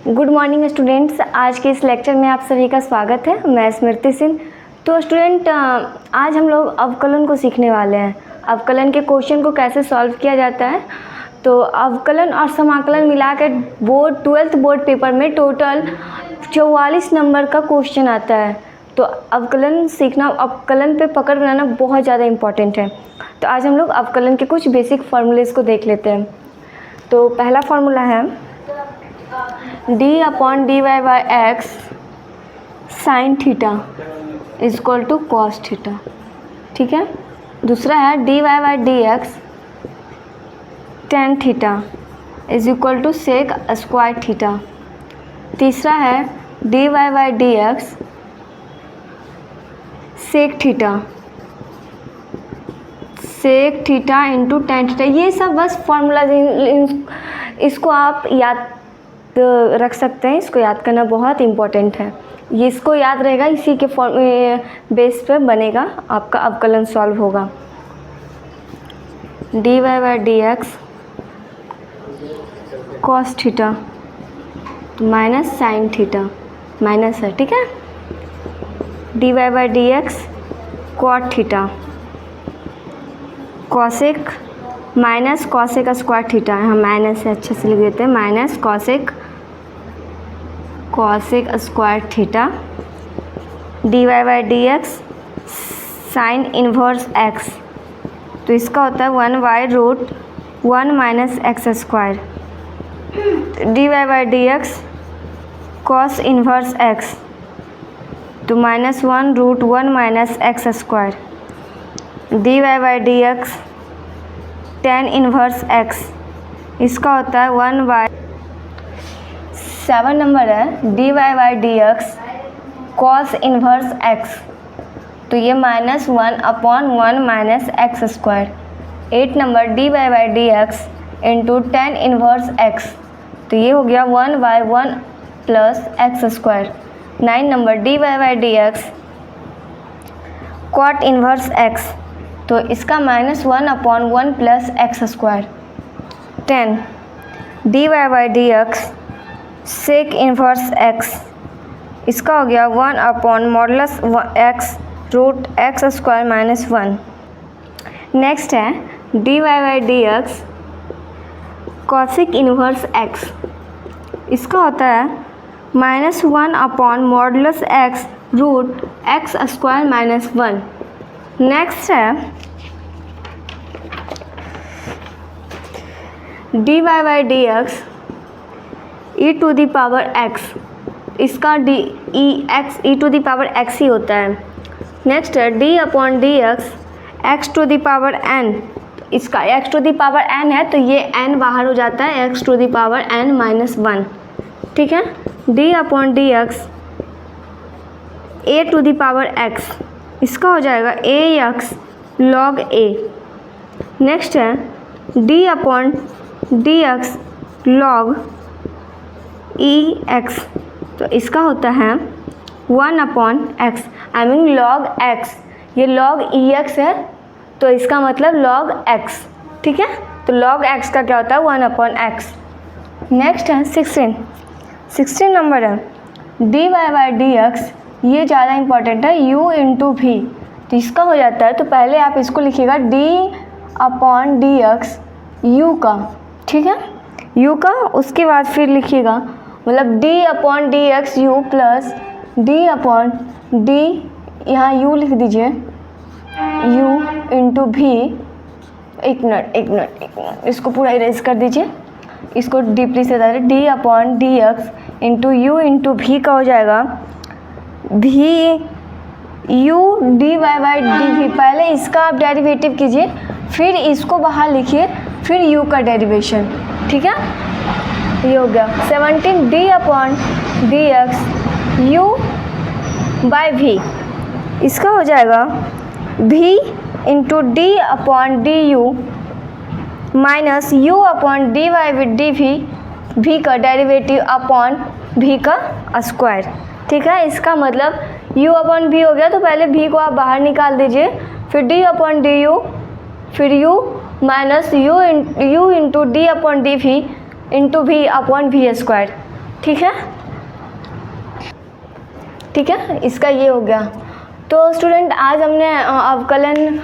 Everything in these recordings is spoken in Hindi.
Good morning students. आज के इस लेक्चर में आप सभी का स्वागत है। मैं स्मृति सिंह। तो स्टूडेंट, आज हम लोग अवकलन को सीखने वाले हैं। अवकलन के क्वेश्चन को कैसे सॉल्व किया जाता है। तो अवकलन और समाकलन मिलाकर बोर्ड 12th बोर्ड पेपर में टोटल 44 नंबर का क्वेश्चन आता है। तो अवकलन सीखना, अवकलन पे पकड़ बनाना बहुत ज़्यादा इम्पॉर्टेंट है। तो आज हम लोग अवकलन के कुछ बेसिक फार्मूलेस को देख लेते हैं। तो पहला फार्मूला है d/dy/x sin theta is equal to cos theta. ठीक है। दूसरा है dy/dx tan theta is equal to sec square theta. तीसरा है dy/dx sec theta into tan theta. ये सब बस फार्मूला, इसको आप याद रख सकते हैं। इसको याद करना बहुत इम्पोर्टेंट है। ये इसको याद रहेगा, इसी के बेस पे बनेगा आपका अवकलन सॉल्व होगा। dy/dx cos theta minus sine theta minus है। ठीक है। dy/dx cot theta cosec minus cosec square theta. यहाँ माइनस है, अच्छे से लिख देते हैं। Minus cosec square theta. dy/dx sign inverse x, तो इसका होता है 1/√1 minus x square. dy/dx cos inverse x, तो -1√1 minus x square. dy/dx tan inverse x, इसका होता है 1/7 नंबर है dy/dx cos इन्वर्स x, तो ये -1/1 minus x square. 8 number dy/dx into tan inverse x, तो ये हो गया 1/1 plus x square. 9 number dy/dx cot inverse x, तो इसका -1/1 plus x square. 10 dy/dx sec inverse x, इसका हो गया 1/मॉडुलस x root x square minus 1। Next है dy/dx कॉसेक इन्वर्स x, इसका होता है -1/मॉडुलस x root x square minus 1। Next है dy/dx e⁻x, इसका e⁻x ही होता है। नेक्स्ट है d/dx x⁻n, इसका x⁻n है, तो ये n बाहर हो जाता है, x⁻n माइनस 1। ठीक है। d/dx a⁻x, इसका हो जाएगा ax log a। नेक्स्ट है d/dx log ex, तो इसका होता है 1/x, I mean log x। ये log ex है, तो इसका मतलब log x। ठीक है। तो log x का क्या होता है 1/x। नेक्स्ट है 16 नंबर है dy/dx, ये ज़्यादा इम्पॉर्टेंट है, u इंटू v, तो इसका हो जाता है, तो पहले आप इसको लिखिएगा d/dx u का। ठीक है। u का, उसके बाद फिर लिखिएगा मतलब d/dx u प्लस d/d, यहाँ u लिख दीजिए, u इंटू v। एक मिनट, इसको पूरा इरेज कर दीजिए, इसको डीपली से d/dx into u into v का हो जाएगा v u dy/dv। पहले इसका आप डेरिवेटिव कीजिए, फिर इसको बाहर लिखिए, फिर u का डेरिवेशन। ठीक है। ये हो गया 17 d/dx u बाय v, इसका हो जाएगा v into d/du minus u/dy/dv, v का डेरिवेटिव अपॉन v का स्क्वायर। ठीक है। इसका मतलब u/v हो गया, तो पहले v को आप बाहर निकाल दीजिए, फिर d/du, फिर u minus u into d/dv into v upon v square. ठीक है, ठीक है, इसका ये हो गया। तो स्टूडेंट आज हमने अवकलन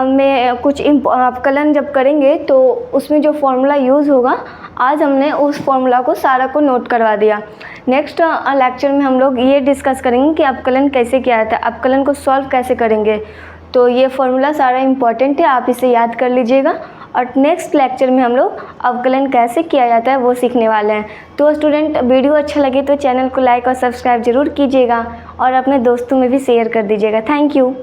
में कुछ अवकलन जब करेंगे तो उसमें जो फॉर्मूला यूज़ होगा, आज हमने उस फॉर्मूला को सारा को नोट करवा दिया। नेक्स्ट लेक्चर में हम लोग ये डिस्कस करेंगे कि अवकलन कैसे किया जाता है, अवकलन को सॉल्व कैसे करेंगे। तो ये फॉर्मूला सारा इम्पॉर्टेंट है, आप इसे याद कर लीजिएगा। और नेक्स्ट लेक्चर में हम लोग अवकलन कैसे किया जाता है वो सीखने वाले हैं। तो स्टूडेंट वीडियो अच्छा लगे तो चैनल को लाइक और सब्सक्राइब ज़रूर कीजिएगा और अपने दोस्तों में भी शेयर कर दीजिएगा। Thank you.